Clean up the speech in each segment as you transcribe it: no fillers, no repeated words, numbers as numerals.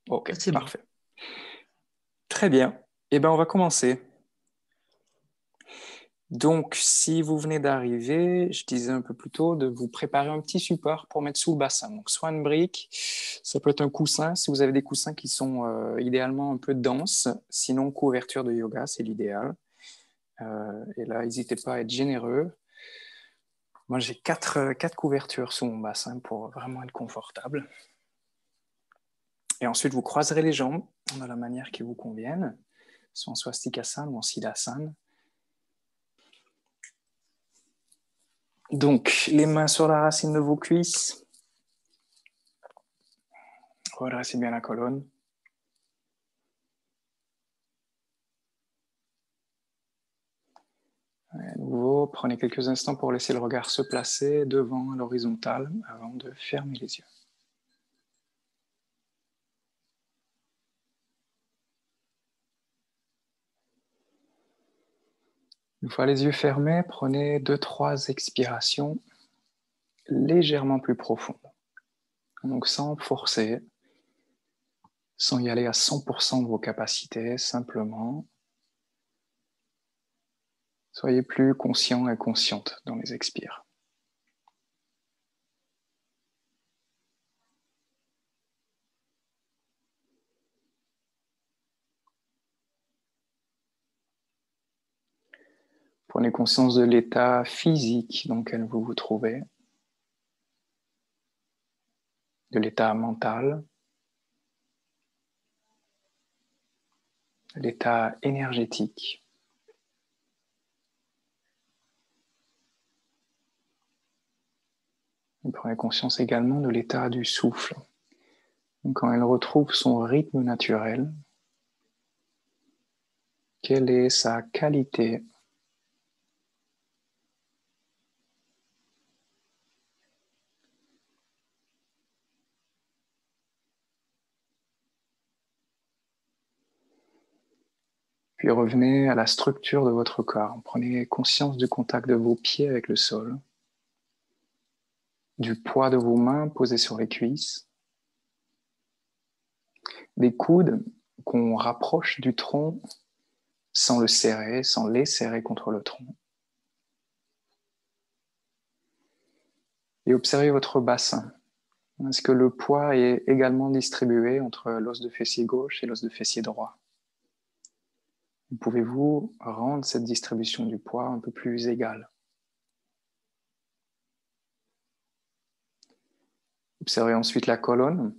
Ok, C'est bon. parfait. Très bien. Eh bien, on va commencer. Donc, si vous venez d'arriver, je disais un peu plus tôt de vous préparer un petit support pour mettre sous le bassin. Donc, soit une brique, ça peut être un coussin, si vous avez des coussins qui sont idéalement un peu denses. Sinon, couverture de yoga, c'est l'idéal. Et là, n'hésitez pas à être généreux. Moi, j'ai quatre couvertures sous mon bassin pour vraiment être confortable. Et ensuite, vous croiserez les jambes de la manière qui vous convienne, soit en swastikasana ou en siddhasana. Donc, les mains sur la racine de vos cuisses. Redressez bien la colonne. Et à nouveau, prenez quelques instants pour laisser le regard se placer devant l'horizontale avant de fermer les yeux. Une fois les yeux fermés, prenez 2-3 expirations légèrement plus profondes. Donc sans forcer, sans y aller à 100% de vos capacités, simplement soyez plus conscient et consciente dans les expires. Prenez conscience de l'état physique dans lequel vous vous trouvez, de l'état mental, de l'état énergétique. Et prenez conscience également de l'état du souffle. Donc, quand elle retrouve son rythme naturel, quelle est sa qualité? Puis revenez à la structure de votre corps. Prenez conscience du contact de vos pieds avec le sol, du poids de vos mains posées sur les cuisses, des coudes qu'on rapproche du tronc sans le serrer, sans les serrer contre le tronc. Et observez votre bassin. Est-ce que le poids est également distribué entre l'os de fessier gauche et l'os de fessier droit? Pouvez-vous rendre cette distribution du poids un peu plus égale? Observez ensuite la colonne.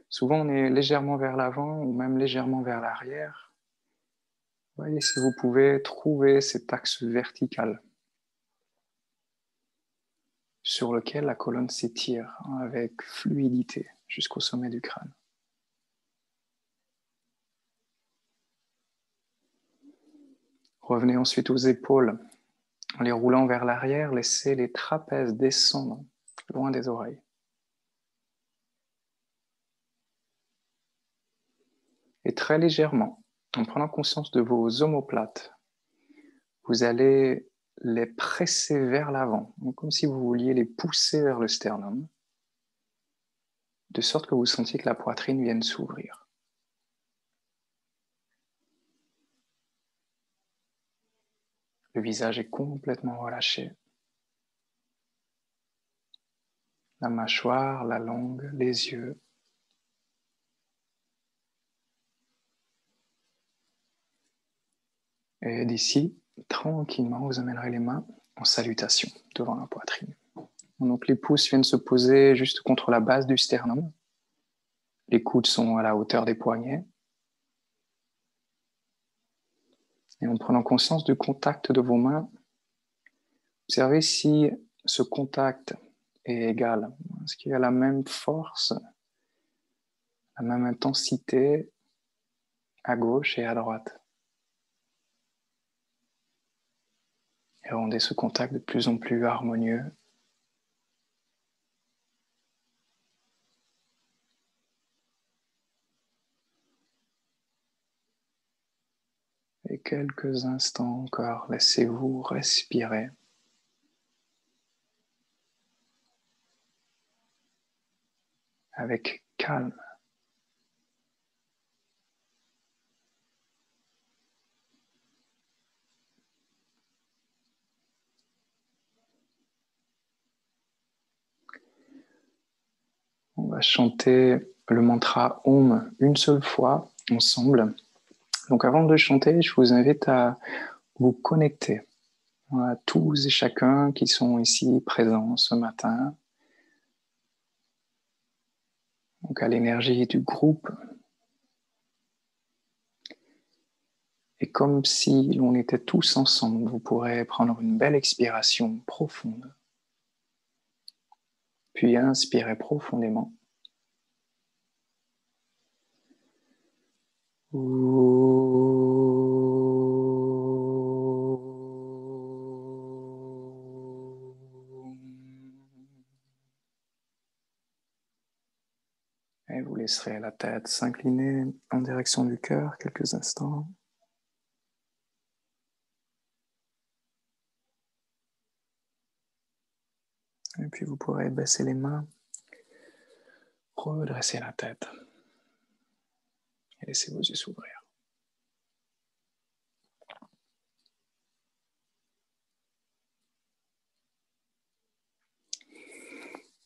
Souvent, on est légèrement vers l'avant ou même légèrement vers l'arrière. Voyez si vous pouvez trouver cet axe vertical sur lequel la colonne s'étire avec fluidité jusqu'au sommet du crâne. Revenez ensuite aux épaules. En les roulant vers l'arrière, laissez les trapèzes descendre loin des oreilles. Et très légèrement, en prenant conscience de vos omoplates, vous allez les presser vers l'avant, comme si vous vouliez les pousser vers le sternum, de sorte que vous sentiez que la poitrine vienne s'ouvrir. Le visage est complètement relâché. La mâchoire, la langue, les yeux. Et d'ici, tranquillement, vous amènerez les mains en salutation devant la poitrine. Donc les pouces viennent se poser juste contre la base du sternum. Les coudes sont à la hauteur des poignets. Et en prenant conscience du contact de vos mains, observez si ce contact est égal. Est-ce qu'il y a la même force, la même intensité à gauche et à droite? Et rendez ce contact de plus en plus harmonieux. Et quelques instants encore, laissez-vous respirer. Avec calme va chanter le mantra Om une seule fois ensemble. Donc avant de chanter, je vous invite à vous connecter à tous et chacun qui sont ici présents ce matin. Donc à l'énergie du groupe. Et comme si l'on était tous ensemble, vous pourrez prendre une belle expiration profonde. Puis inspirez profondément. Et vous laisserez la tête s'incliner en direction du cœur quelques instants. Et puis vous pourrez baisser les mains, redresser la tête et laisser vos yeux s'ouvrir.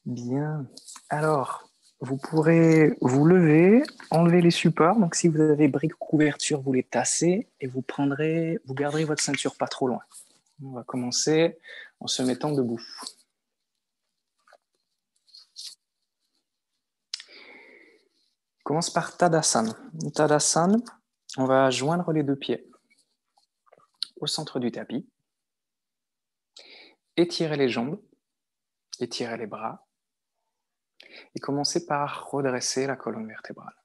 Bien. Alors, vous pourrez vous lever, enlever les supports. Donc, si vous avez briques ou couverture, vous les tassez et vous garderez votre ceinture pas trop loin. On va commencer en se mettant debout. On commence par Tadasana. Tadasana, on va joindre les deux pieds au centre du tapis. Étirer les jambes, étirer les bras. Et commencer par redresser la colonne vertébrale.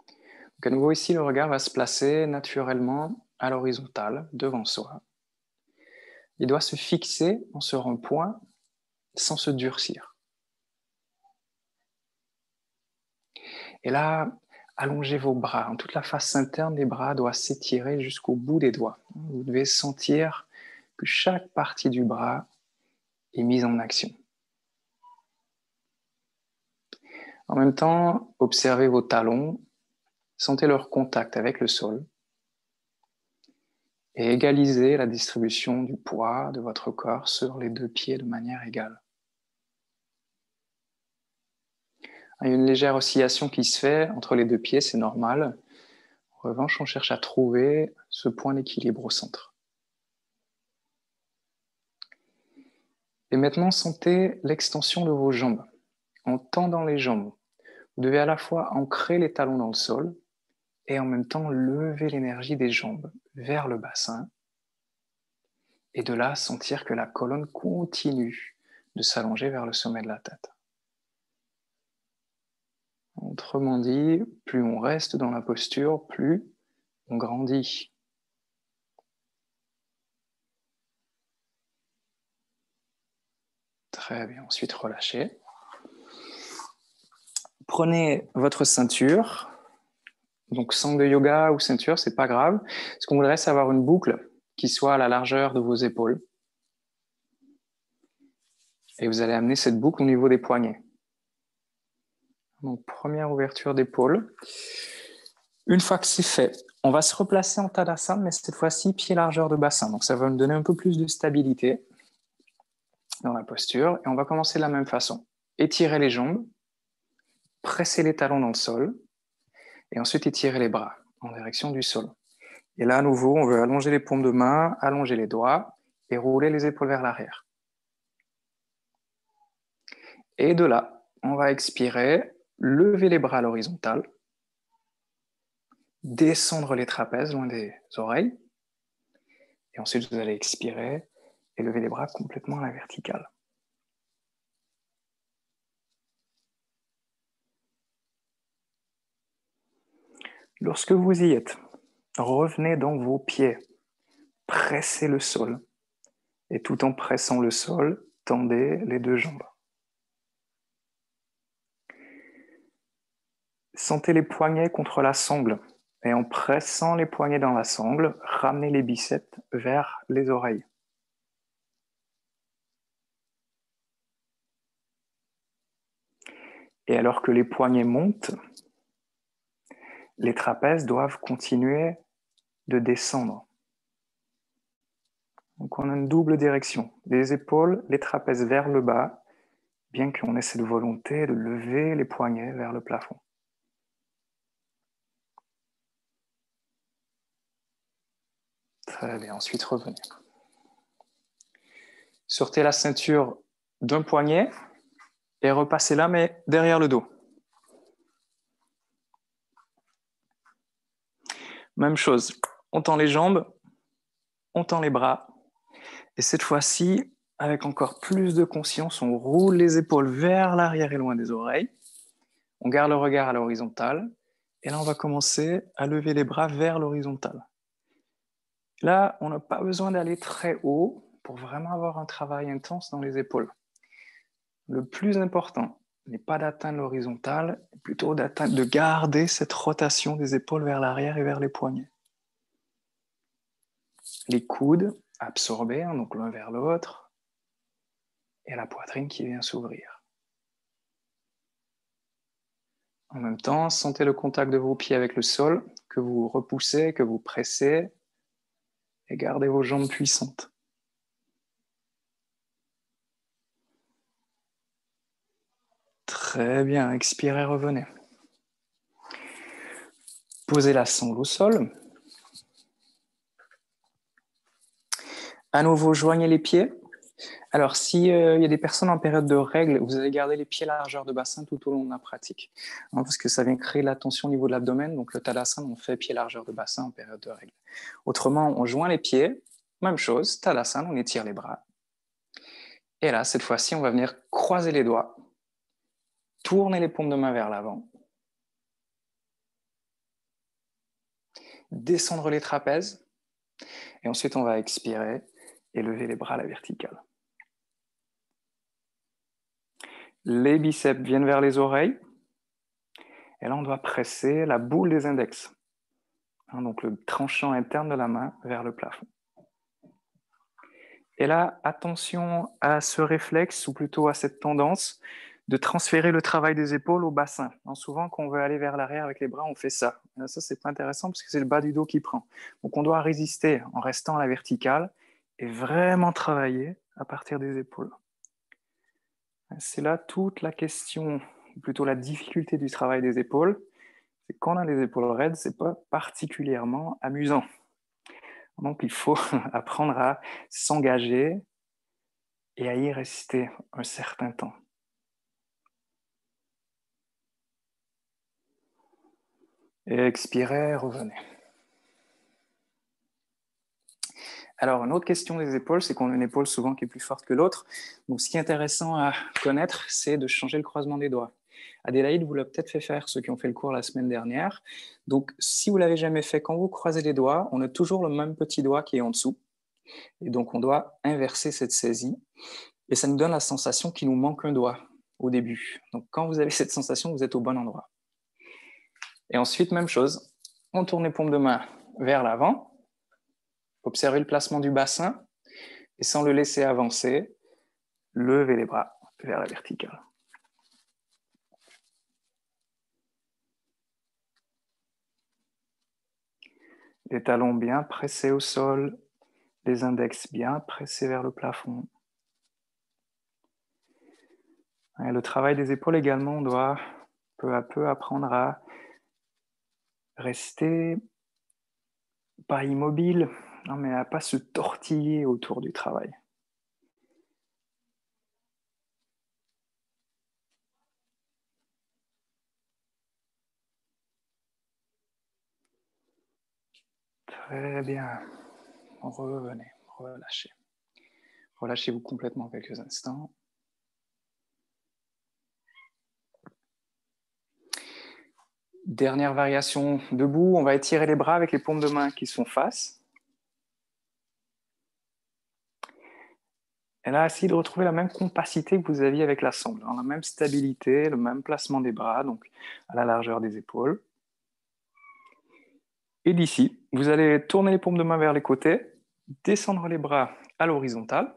Donc à nouveau ici, le regard va se placer naturellement à l'horizontale, devant soi. Il doit se fixer en ce rond-point sans se durcir. Et là, allongez vos bras. Toute la face interne des bras doit s'étirer jusqu'au bout des doigts. Vous devez sentir que chaque partie du bras est mise en action. En même temps, observez vos talons, sentez leur contact avec le sol et égalisez la distribution du poids de votre corps sur les deux pieds de manière égale. Il y a une légère oscillation qui se fait entre les deux pieds, c'est normal. En revanche, on cherche à trouver ce point d'équilibre au centre. Et maintenant, sentez l'extension de vos jambes. En tendant les jambes, vous devez à la fois ancrer les talons dans le sol et en même temps lever l'énergie des jambes vers le bassin. Et de là, sentir que la colonne continue de s'allonger vers le sommet de la tête. Autrement dit, plus on reste dans la posture, plus on grandit. Très bien, ensuite relâchez. Prenez votre ceinture, donc sangle de yoga ou ceinture, c'est pas grave. Ce qu'on voudrait, c'est avoir une boucle qui soit à la largeur de vos épaules. Et vous allez amener cette boucle au niveau des poignets. Donc, première ouverture d'épaule. Une fois que c'est fait, on va se replacer en Tadasana, mais cette fois-ci, pied largeur de bassin. Donc, ça va me donner un peu plus de stabilité dans la posture. Et on va commencer de la même façon. Étirer les jambes, presser les talons dans le sol, et ensuite étirer les bras en direction du sol. Et là, à nouveau, on veut allonger les paumes de main, allonger les doigts et rouler les épaules vers l'arrière. Et de là, on va expirer, lever les bras à l'horizontale, descendre les trapèzes loin des oreilles. Et ensuite, vous allez expirer et lever les bras complètement à la verticale. Lorsque vous y êtes, revenez dans vos pieds, pressez le sol. Et tout en pressant le sol, tendez les deux jambes. Sentez les poignets contre la sangle. Et en pressant les poignets dans la sangle, ramenez les biceps vers les oreilles. Et alors que les poignets montent, les trapèzes doivent continuer de descendre. Donc on a une double direction. Les épaules, les trapèzes vers le bas bien qu'on ait cette volonté de lever les poignets vers le plafond. Très bien, ensuite revenez. Sortez la ceinture d'un poignet et repassez là, mais derrière le dos. Même chose, on tend les jambes, on tend les bras. Et cette fois-ci, avec encore plus de conscience, on roule les épaules vers l'arrière et loin des oreilles. On garde le regard à l'horizontale. Et là, on va commencer à lever les bras vers l'horizontale. Là, on n'a pas besoin d'aller très haut pour vraiment avoir un travail intense dans les épaules. Le plus important n'est pas d'atteindre l'horizontale, mais plutôt de garder cette rotation des épaules vers l'arrière et vers les poignets. Les coudes absorbés, donc l'un vers l'autre, et la poitrine qui vient s'ouvrir. En même temps, sentez le contact de vos pieds avec le sol, que vous repoussez, que vous pressez, et gardez vos jambes puissantes. Très bien, expirez, revenez. Posez la sangle au sol. À nouveau, joignez les pieds. Alors, s'il y a des personnes en période de règles, vous allez garder les pieds largeur de bassin tout au long de la pratique, parce que ça vient créer la tension au niveau de l'abdomen. Donc, le Tadasana, on fait pieds largeur de bassin en période de règles. Autrement, on joint les pieds, même chose, Tadasana, on étire les bras. Et là, cette fois-ci, on va venir croiser les doigts, tourner les paumes de main vers l'avant, descendre les trapèzes, et ensuite, on va expirer et lever les bras à la verticale. Les biceps viennent vers les oreilles. Et là, on doit presser la boule des index. Donc le tranchant interne de la main vers le plafond. Et là, attention à ce réflexe, ou plutôt à cette tendance, de transférer le travail des épaules au bassin. Souvent, quand on veut aller vers l'arrière avec les bras, on fait ça. Ça, c'est pas intéressant parce que c'est le bas du dos qui prend. Donc, on doit résister en restant à la verticale et vraiment travailler à partir des épaules. C'est là toute la question, ou plutôt la difficulté du travail des épaules. C'est quand on a les épaules raides, c'est pas particulièrement amusant. Donc, il faut apprendre à s'engager et à y rester un certain temps. Et expirez, revenez. Alors, une autre question des épaules, c'est qu'on a une épaule souvent qui est plus forte que l'autre. Donc, ce qui est intéressant à connaître, c'est de changer le croisement des doigts. Adélaïde vous l'a peut-être fait faire, ceux qui ont fait le cours la semaine dernière. Donc, si vous ne l'avez jamais fait, quand vous croisez les doigts, on a toujours le même petit doigt qui est en dessous. Et donc, on doit inverser cette saisie. Et ça nous donne la sensation qu'il nous manque un doigt au début. Donc, quand vous avez cette sensation, vous êtes au bon endroit. Et ensuite, même chose, on tourne les paumes de main vers l'avant. Observez le placement du bassin. Et sans le laisser avancer, levez les bras vers la verticale. Les talons bien pressés au sol, les index bien pressés vers le plafond. Et le travail des épaules également, on doit peu à peu apprendre à rester pas immobile, mais à ne pas se tortiller autour du travail. Très bien. Revenez, relâchez. Relâchez-vous complètement quelques instants. Dernière variation debout, on va étirer les bras avec les paumes de main qui sont face. Et là, essayez de retrouver la même compacité que vous aviez avec la sangle, la même stabilité, le même placement des bras, donc à la largeur des épaules. Et d'ici, vous allez tourner les paumes de main vers les côtés, descendre les bras à l'horizontale.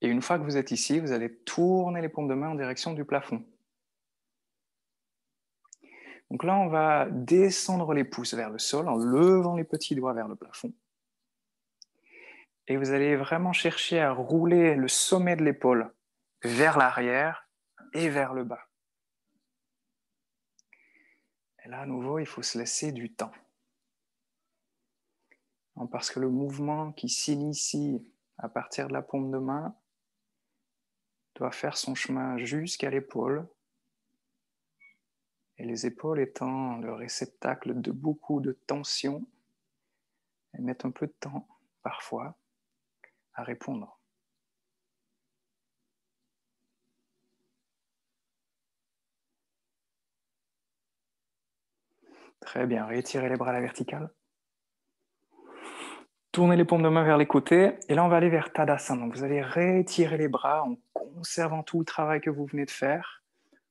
Et une fois que vous êtes ici, vous allez tourner les paumes de main en direction du plafond. Donc là, on va descendre les pouces vers le sol en levant les petits doigts vers le plafond. Et vous allez vraiment chercher à rouler le sommet de l'épaule vers l'arrière et vers le bas. Et là, à nouveau, il faut se laisser du temps. Parce que le mouvement qui s'initie à partir de la paume de main doit faire son chemin jusqu'à l'épaule. Et les épaules étant le réceptacle de beaucoup de tension, elles mettent un peu de temps, parfois, à répondre. Très bien, réétirez les bras à la verticale. Tournez les paumes de main vers les côtés. Et là, on va aller vers Tadasana. Donc, vous allez réétirer les bras en conservant tout le travail que vous venez de faire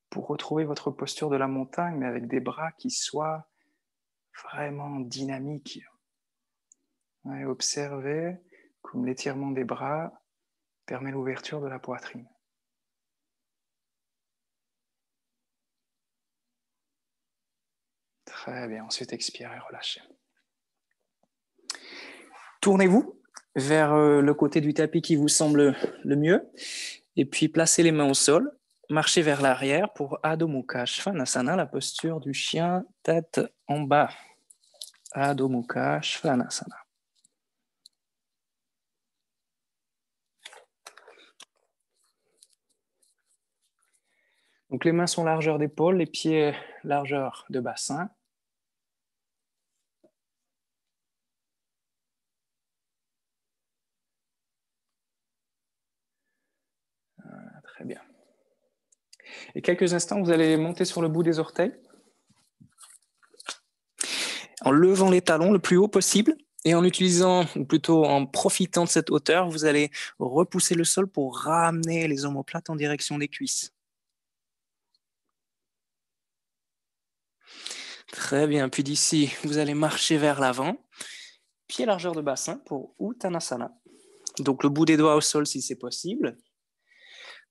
pour retrouver votre posture de la montagne, mais avec des bras qui soient vraiment dynamiques. Ouais, observez comme l'étirement des bras permet l'ouverture de la poitrine. Très bien. Ensuite, expirez, relâchez. Tournez-vous vers le côté du tapis qui vous semble le mieux. Et puis, placez les mains au sol. Marchez vers l'arrière pour Adho Mukha Svanasana, la posture du chien tête en bas. Adho Mukha Svanasana. Donc les mains sont largeur d'épaule, les pieds largeur de bassin. Très bien. Et quelques instants, vous allez monter sur le bout des orteils en levant les talons le plus haut possible et en utilisant, ou plutôt en profitant de cette hauteur, vous allez repousser le sol pour ramener les omoplates en direction des cuisses. Très bien. Puis d'ici, vous allez marcher vers l'avant, pied largeur de bassin pour Uttanasana. Donc le bout des doigts au sol si c'est possible.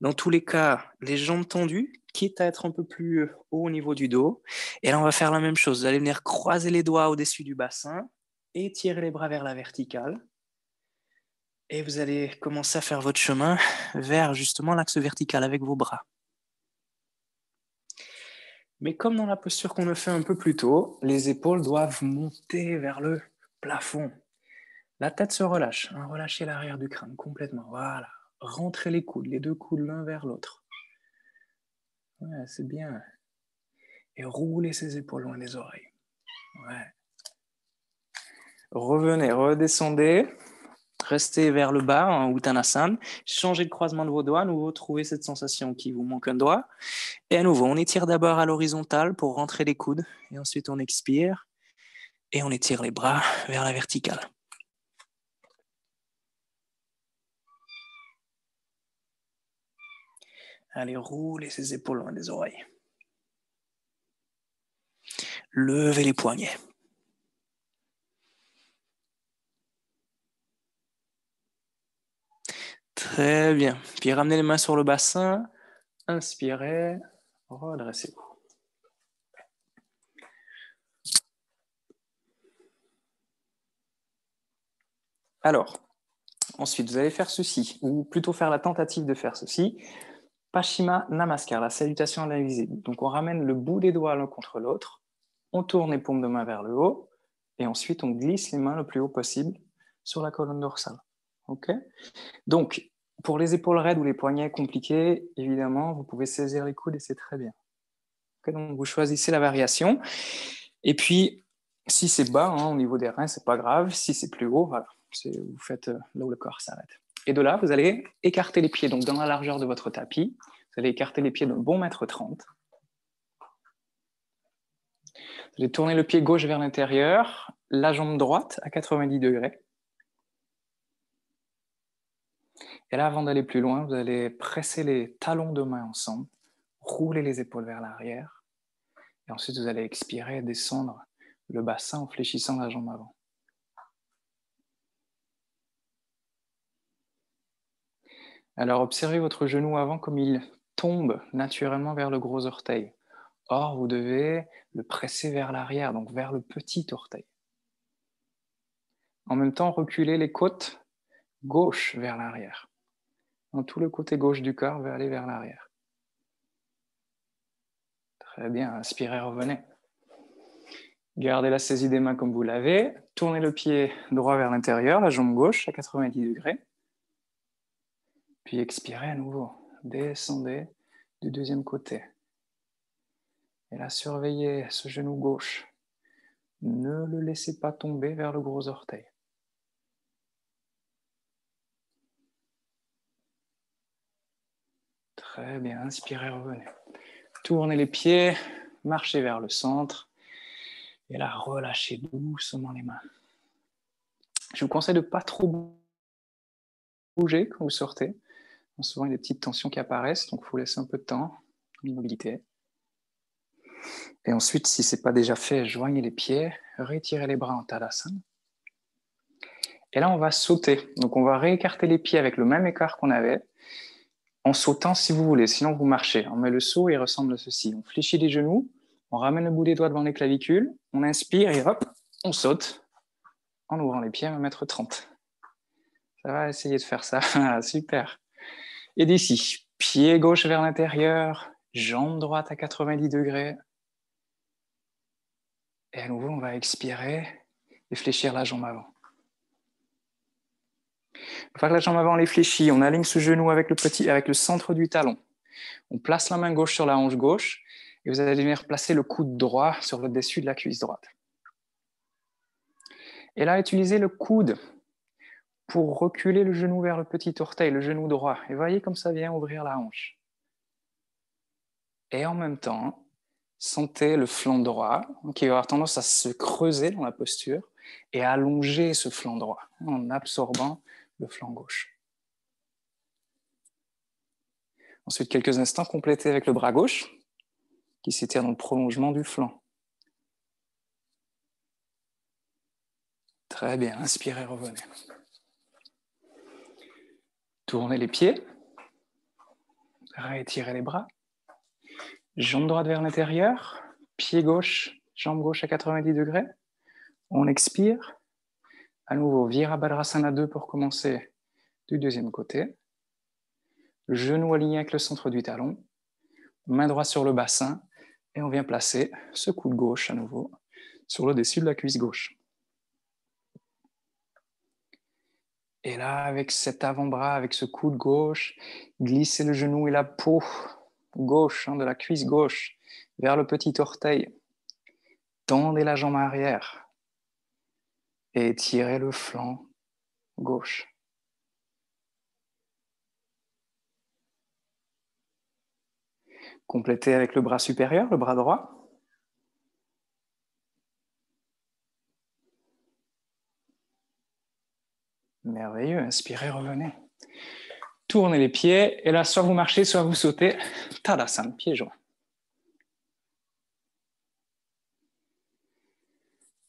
Dans tous les cas, les jambes tendues, quitte à être un peu plus haut au niveau du dos. Et là, on va faire la même chose. Vous allez venir croiser les doigts au-dessus du bassin, étirer les bras vers la verticale. Et vous allez commencer à faire votre chemin vers justement l'axe vertical avec vos bras. Mais comme dans la posture qu'on a fait un peu plus tôt, les épaules doivent monter vers le plafond. La tête se relâche. Relâchez l'arrière du crâne complètement. Voilà. Rentrez les coudes, les deux coudes l'un vers l'autre. Ouais, c'est bien. Et roulez ses épaules loin des oreilles. Ouais. Revenez, redescendez. Restez vers le bas en Uttanasana. Changez le croisement de vos doigts. À nouveau, trouvez cette sensation qui vous manque un doigt. Et à nouveau, on étire d'abord à l'horizontale pour rentrer les coudes. Et ensuite, on expire. Et on étire les bras vers la verticale. Allez, roulez ses épaules loin des oreilles. Levez les poignets. Très bien. Puis ramenez les mains sur le bassin. Inspirez. Redressez-vous. Alors, ensuite, vous allez faire ceci, ou plutôt faire la tentative de faire ceci. Paschima Namaskar, la salutation à l'invisible. Donc, on ramène le bout des doigts l'un contre l'autre. On tourne les paumes de main vers le haut. Et ensuite, on glisse les mains le plus haut possible sur la colonne dorsale. OK ? Donc, pour les épaules raides ou les poignets compliqués, évidemment, vous pouvez saisir les coudes et c'est très bien. Okay, donc, vous choisissez la variation. Et puis, si c'est bas, au niveau des reins, c'est pas grave. Si c'est plus haut, voilà, vous faites là où le corps s'arrête. Et de là, vous allez écarter les pieds, donc dans la largeur de votre tapis. Vous allez écarter les pieds d'un bon 1,30 m. Vous allez tourner le pied gauche vers l'intérieur, la jambe droite à 90 degrés. Et là, avant d'aller plus loin, vous allez presser les talons de main ensemble, rouler les épaules vers l'arrière. Et ensuite, vous allez expirer, descendre le bassin en fléchissant la jambe avant. Alors, observez votre genou avant comme il tombe naturellement vers le gros orteil. Or, vous devez le presser vers l'arrière, donc vers le petit orteil. En même temps, reculez les côtes gauche vers l'arrière. dans tout le côté gauche du corps va aller vers l'arrière. Très bien, inspirez, revenez. Gardez la saisie des mains comme vous l'avez. Tournez le pied droit vers l'intérieur, la jambe gauche à 90 degrés. Puis expirez à nouveau. Descendez du deuxième côté. Et là, surveillez ce genou gauche. Ne le laissez pas tomber vers le gros orteil. Très bien, inspirez, revenez. Tournez les pieds, marchez vers le centre. Et là, relâchez doucement les mains. Je vous conseille de ne pas trop bouger quand vous sortez. Souvent, il y a des petites tensions qui apparaissent, donc il faut laisser un peu de temps, l'immobilité. Et ensuite, si ce n'est pas déjà fait, joignez les pieds, retirez les bras en Tadasana. Et là, on va sauter. Donc, on va réécarter les pieds avec le même écart qu'on avait, en sautant si vous voulez, sinon vous marchez. On met le saut et il ressemble à ceci. On fléchit les genoux, on ramène le bout des doigts devant les clavicules, on inspire et hop, on saute en ouvrant les pieds à 1,30 m. Ça va, essayer de faire ça. Super. Et d'ici, pied gauche vers l'intérieur, jambe droite à 90 degrés. Et à nouveau, on va expirer et fléchir la jambe avant. Une fois que la jambe avant est fléchie, on aligne ce genou avec le centre du talon. On place la main gauche sur la hanche gauche et vous allez venir placer le coude droit sur le dessus de la cuisse droite. Et là, utilisez le coude pour reculer le genou vers le petit orteil, le genou droit. Et voyez comme ça vient ouvrir la hanche. Et en même temps, sentez le flanc droit qui va avoir tendance à se creuser dans la posture et à allonger ce flanc droit en absorbant le flanc gauche. Ensuite, quelques instants, complétez avec le bras gauche qui s'étire dans le prolongement du flanc. Très bien, inspirez, revenez. Tournez les pieds, rétirez les bras, jambe droite vers l'intérieur, pied gauche, jambe gauche à 90 degrés. On expire. À nouveau, Virabhadrasana 2 pour commencer du deuxième côté. Genou aligné avec le centre du talon, main droite sur le bassin, et on vient placer ce coude gauche à nouveau sur le dessus de la cuisse gauche. Et là, avec cet avant-bras, avec ce coude gauche, glissez le genou et la peau gauche, de la cuisse gauche, vers le petit orteil. Tendez la jambe arrière et étirez le flanc gauche. Complétez avec le bras supérieur, le bras droit. Merveilleux, inspirez, revenez. Tournez les pieds, et là, soit vous marchez, soit vous sautez. Tadasana, pieds joints.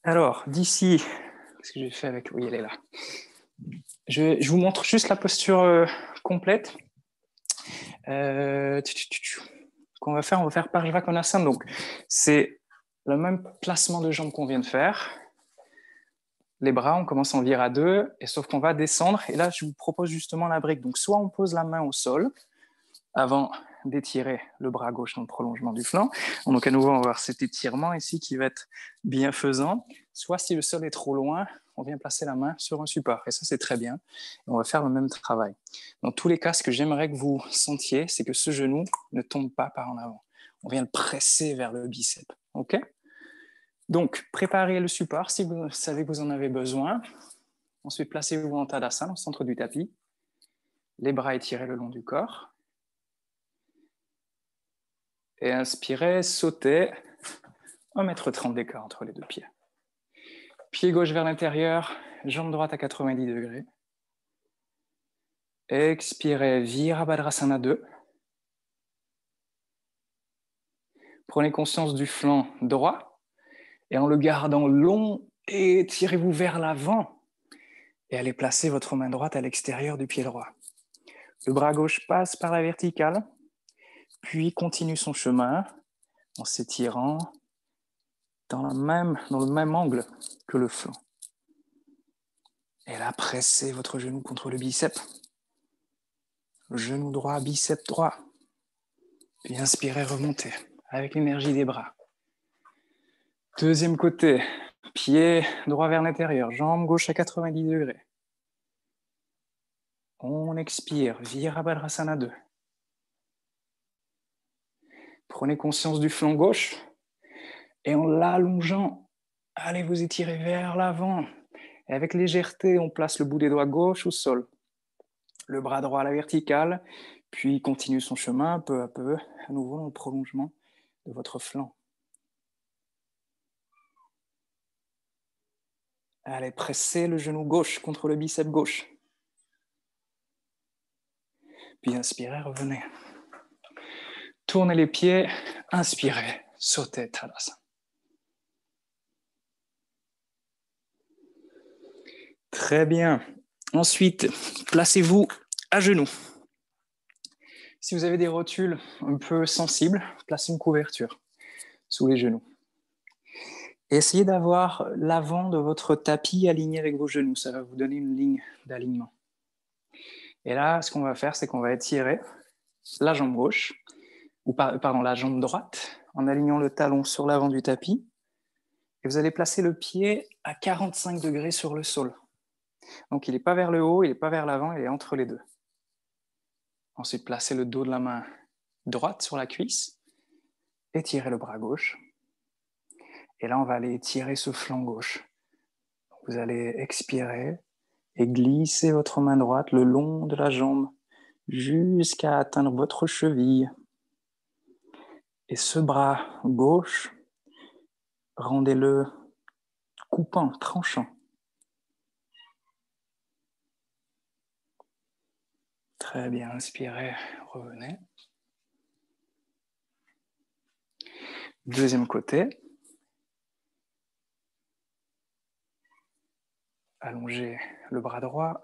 Alors, d'ici, qu'est-ce que j'ai fait avec... Oui, elle est là. Je vous montre juste la posture complète. Qu'on va faire, on va faire Pariva Konasana. Donc, c'est le même placement de jambes qu'on vient de faire. Les bras, on commence en vire à deux, et sauf qu'on va descendre. Et là, je vous propose justement la brique. Donc, soit on pose la main au sol avant d'étirer le bras gauche dans le prolongement du flanc. Donc, à nouveau, on va avoir cet étirement ici qui va être bienfaisant. Soit si le sol est trop loin, on vient placer la main sur un support. Et ça, c'est très bien. Et on va faire le même travail. Dans tous les cas, ce que j'aimerais que vous sentiez, c'est que ce genou ne tombe pas par en avant. On vient le presser vers le biceps. OK ? Donc, préparez le support si vous savez que vous en avez besoin. Ensuite, placez-vous en Tadasana, au centre du tapis. Les bras étirés le long du corps. Et inspirez, sautez. 1,30 m d'écart entre les deux pieds. Pied gauche vers l'intérieur, jambe droite à 90 degrés. Expirez, Virabhadrasana 2. Prenez conscience du flanc droit et en le gardant long, étirez-vous vers l'avant et allez placer votre main droite à l'extérieur du pied droit. Le bras gauche passe par la verticale, puis continue son chemin en s'étirant dans le même angle que le flanc. Et là, pressez votre genou contre le biceps. Genou droit, biceps droit. Puis inspirez, remontez avec l'énergie des bras. Deuxième côté, pied droit vers l'intérieur, jambe gauche à 90 degrés. On expire, Virabhadrasana 2. Prenez conscience du flanc gauche et en l'allongeant, allez vous étirer vers l'avant. Et avec légèreté, on place le bout des doigts gauche au sol. Le bras droit à la verticale, puis continue son chemin peu à peu, à nouveau dans le prolongement de votre flanc. Allez, pressez le genou gauche contre le biceps gauche. Puis inspirez, revenez. Tournez les pieds, inspirez, sautez Tadasana. Très bien. Ensuite, placez-vous à genoux. Si vous avez des rotules un peu sensibles, placez une couverture sous les genoux. Et essayez d'avoir l'avant de votre tapis aligné avec vos genoux. Ça va vous donner une ligne d'alignement. Et là, ce qu'on va faire, c'est qu'on va étirer la jambe gauche, la jambe droite, en alignant le talon sur l'avant du tapis. Et vous allez placer le pied à 45 degrés sur le sol. Donc, il n'est pas vers le haut, il n'est pas vers l'avant, il est entre les deux. Ensuite, placez le dos de la main droite sur la cuisse. Étirez le bras gauche. Et là, on va aller étirer ce flanc gauche. Vous allez expirer et glisser votre main droite le long de la jambe jusqu'à atteindre votre cheville. Et ce bras gauche, rendez-le coupant, tranchant. Très bien, inspirez, revenez. Deuxième côté. Allongez le bras droit,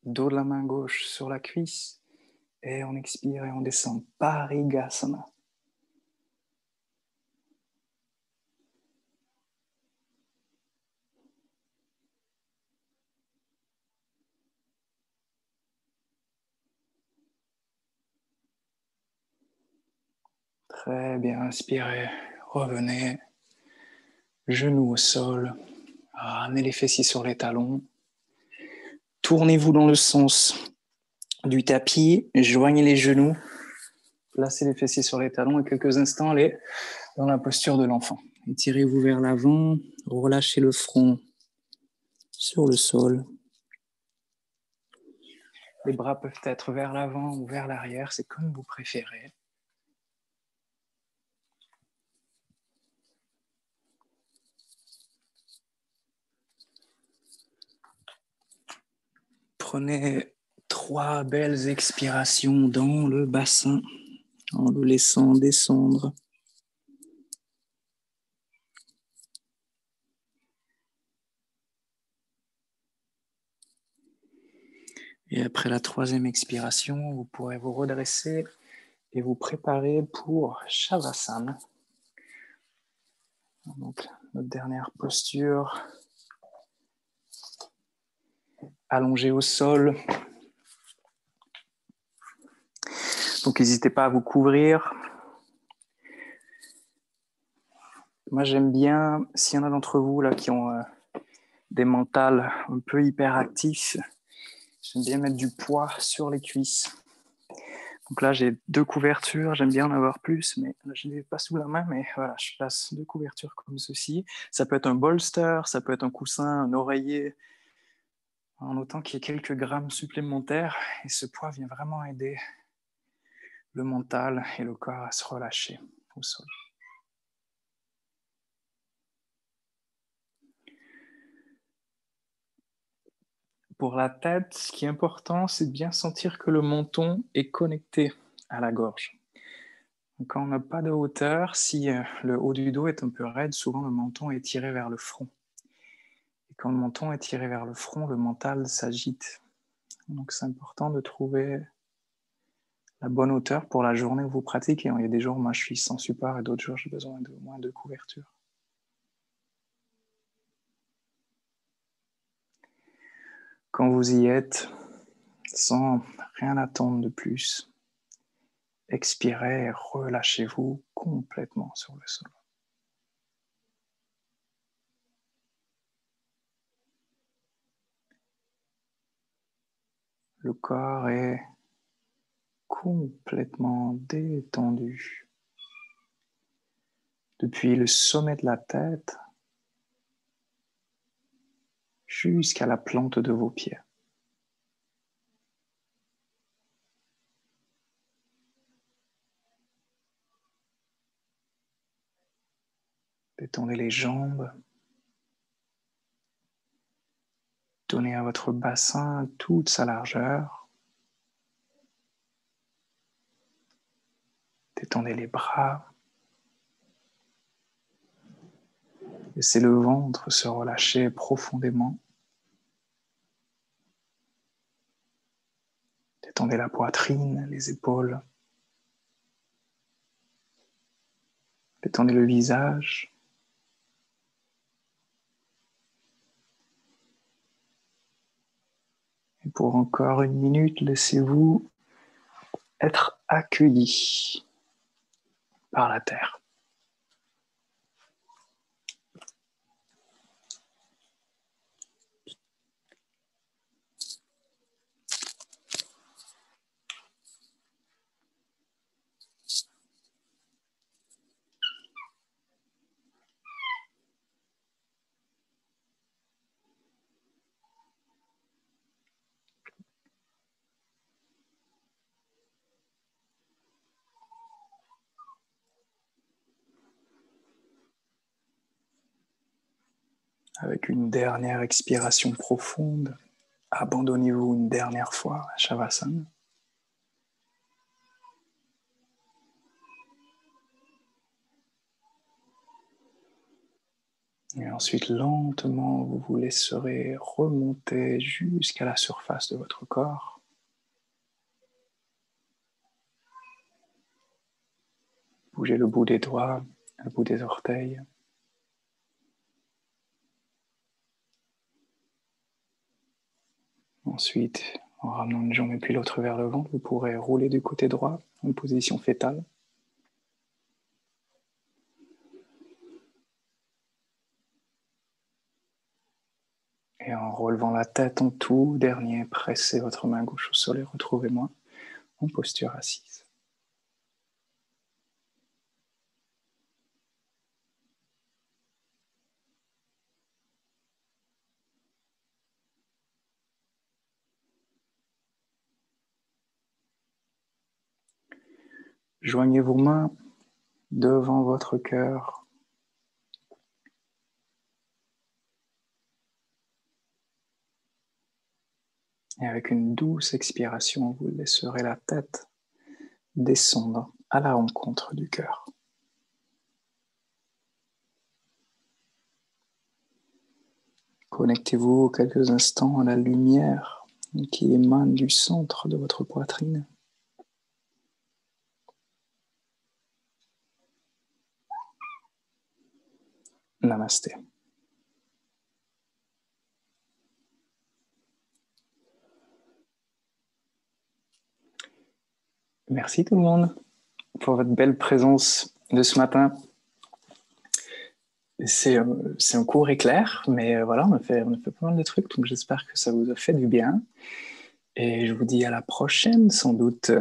dos de la main gauche sur la cuisse. Et on expire et on descend. Parigasana. Très bien, inspirez, revenez. Genoux au sol. Ramenez les fessiers sur les talons. Tournez-vous dans le sens du tapis. Joignez les genoux. Placez les fessiers sur les talons et quelques instants, allez dans la posture de l'enfant. Étirez-vous vers l'avant. Relâchez le front sur le sol. Les bras peuvent être vers l'avant ou vers l'arrière, c'est comme vous préférez. Prenez 3 belles expirations dans le bassin en le laissant descendre. Et après la 3e expiration, vous pourrez vous redresser et vous préparer pour Shavasana. Donc, notre dernière posture. Allongé au sol. Donc, n'hésitez pas à vous couvrir. Moi, j'aime bien, s'il y en a d'entre vous là qui ont des mentales un peu hyperactifs, j'aime bien mettre du poids sur les cuisses. Donc là, j'ai 2 couvertures, j'aime bien en avoir plus, mais là, je ne les ai pas sous la main, mais voilà, je place 2 couvertures comme ceci. Ça peut être un bolster, ça peut être un coussin, un oreiller, en autant qu'il y ait quelques grammes supplémentaires, et ce poids vient vraiment aider le mental et le corps à se relâcher au sol. Pour la tête, ce qui est important, c'est de bien sentir que le menton est connecté à la gorge. Donc, quand on n'a pas de hauteur, si le haut du dos est un peu raide, souvent le menton est tiré vers le front. Et quand le menton est tiré vers le front, le mental s'agite. Donc c'est important de trouver la bonne hauteur pour la journée où vous pratiquez. Il y a des jours où moi je suis sans support et d'autres jours j'ai besoin de moins de couverture. Quand vous y êtes, sans rien attendre de plus. Expirez et relâchez-vous complètement sur le sol. Le corps est complètement détendu. Depuis le sommet de la tête jusqu'à la plante de vos pieds. Détendez les jambes. Donnez à votre bassin toute sa largeur. Détendez les bras. Laissez le ventre se relâcher profondément. Détendez la poitrine, les épaules. Détendez le visage. Et pour encore une minute, laissez-vous être accueilli par la terre. Avec une dernière expiration profonde, abandonnez-vous une dernière fois à Shavasana. Et ensuite, lentement, vous vous laisserez remonter jusqu'à la surface de votre corps. Bougez le bout des doigts, le bout des orteils. Ensuite, en ramenant une jambe et puis l'autre vers le ventre, vous pourrez rouler du côté droit en position fétale. Et en relevant la tête en tout dernier, pressez votre main gauche au sol et retrouvez-moi en posture assise. Joignez vos mains devant votre cœur. Et avec une douce expiration, vous laisserez la tête descendre à la rencontre du cœur. Connectez-vous quelques instants à la lumière qui émane du centre de votre poitrine. Namasté. Merci tout le monde pour votre belle présence de ce matin. C'est un court éclair, mais voilà, on a fait pas mal de trucs, donc j'espère que ça vous a fait du bien. Et je vous dis à la prochaine, sans doute.